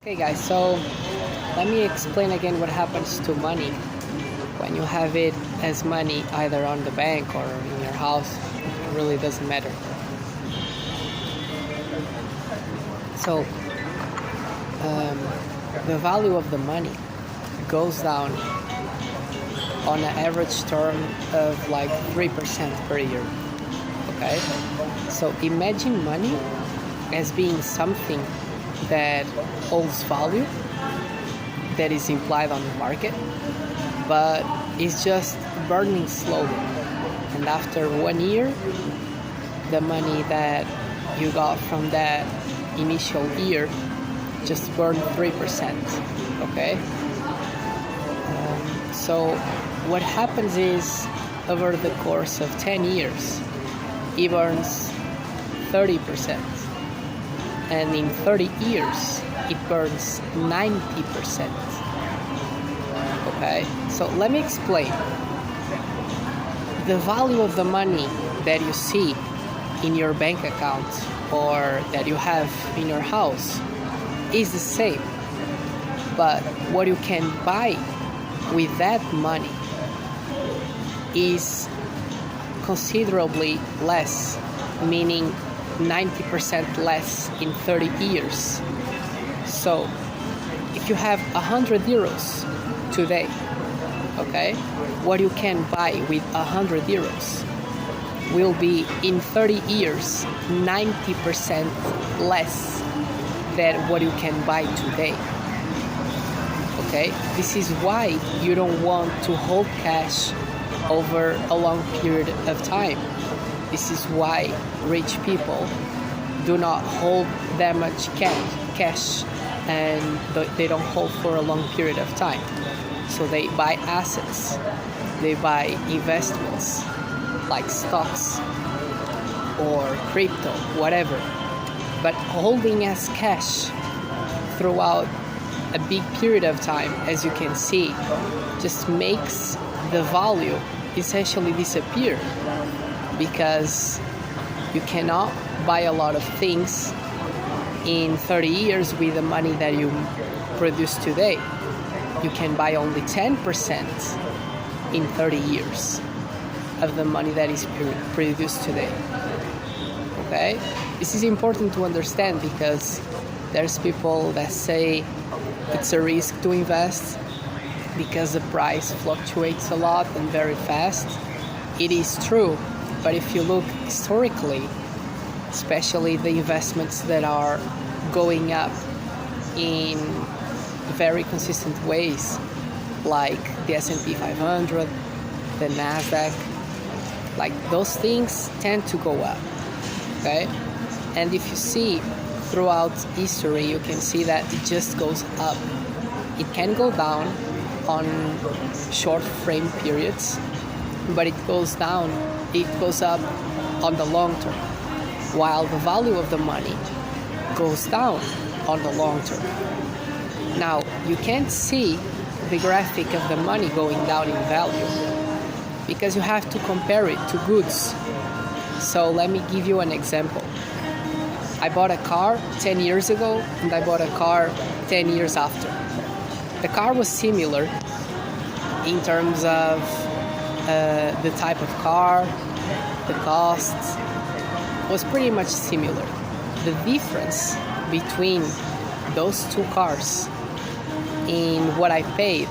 Okay guys, so let me explain again what happens to money when you have it as money either on the bank or in your house. It really doesn't matter. So the value of the money goes down on an average term of like 3% per year. Okay, so imagine money as being something that holds value, that is implied on the market, but it's just burning slowly. And after 1 year, the money that you got from that initial year just burned 3%. Okay? So what happens is, over the course of 10 years, it burns 30%. And in 30 years, it burns 90%. Okay? So let me explain. The value of the money that you see in your bank account or that you have in your house is the same. But what you can buy with that money is considerably less, meaning 90% less in 30 years. So if you have 100 euros today, okay, what you can buy with 100 euros will be in 30 years 90% less than what you can buy today. Okay, this is why you don't want to hold cash over a long period of time. This is why rich people do not hold that much cash and they don't hold for a long period of time. So they buy assets, they buy investments like stocks or crypto, whatever. But holding as cash throughout a big period of time, as you can see, just makes the value essentially disappear, because you cannot buy a lot of things in 30 years with the money that you produce today. You can buy only 10% in 30 years of the money that is produced today. Okay? This is important to understand, because there's people that say it's a risk to invest because the price fluctuates a lot and very fast. It is true. But if you look historically, especially the investments that are going up in very consistent ways, like the S&P 500, the Nasdaq, like those things tend to go up, okay? And if you see throughout history, you can see that it just goes up. It can go down on short frame periods, but it goes up on the long term, while the value of the money goes down on the long term. Now, you can't see the graphic of the money going down in value because you have to compare it to goods. So let me give you an example. I bought a car 10 years ago and I bought a car 10 years after. The car was similar in terms of the type of car, the cost was pretty much similar. The difference between those two cars in what I paid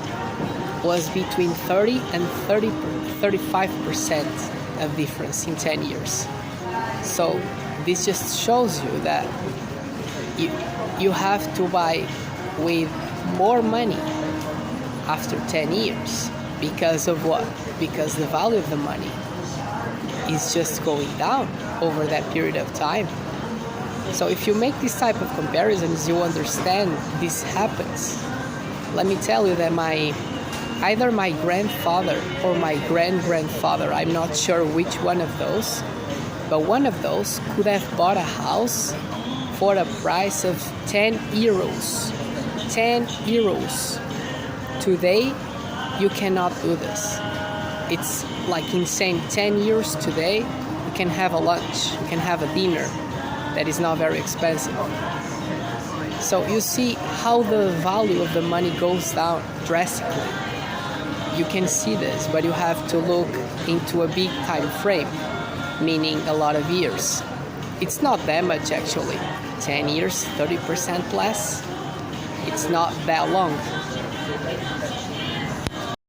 was between 30 and 35% of difference in 10 years. So this just shows you that you have to buy with more money after 10 years. Because of what? Because the value of the money is just going down over that period of time. So if you make this type of comparisons, you understand this happens. Let me tell you that either my grandfather or my grandfather, I'm not sure which one of those, but one of those could have bought a house for a price of 10 euros. 10 euros. Today, you cannot do this. It's like insane. 10 years today, you can have a lunch, you can have a dinner that is not very expensive. So you see how the value of the money goes down drastically. You can see this, but you have to look into a big time frame, meaning a lot of years. It's not that much actually. 10 years, 30% less. It's not that long.